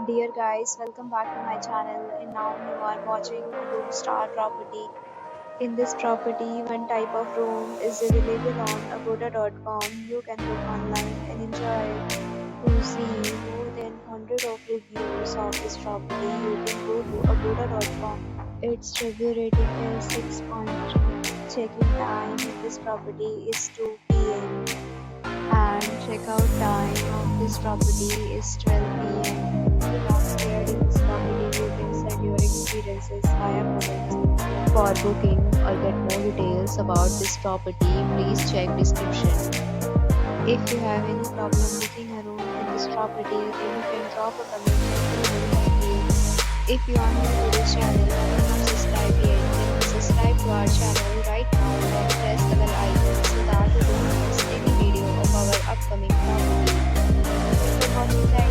Dear guys, welcome back to my channel and now you are watching a 2-star property. In this property, one type of room is available on agoda.com. You can book online and enjoy it. To see more than 100 of reviews of this property, you can go to agoda.com. Its review rating is 6.3. Check-in time in this property is 2 p.m. and checkout time of this property is 12 p.m. If you have stayed in this property, you can send your experiences via comments. For booking or get more details about this property, please check description. If you have any problem booking a room in this property, then you can drop a comment and we will help you. If you are new to this channel and have not subscribed yet, then subscribe to our channel right now and press the bell icon so that you don't miss any video of our upcoming property. If you want to the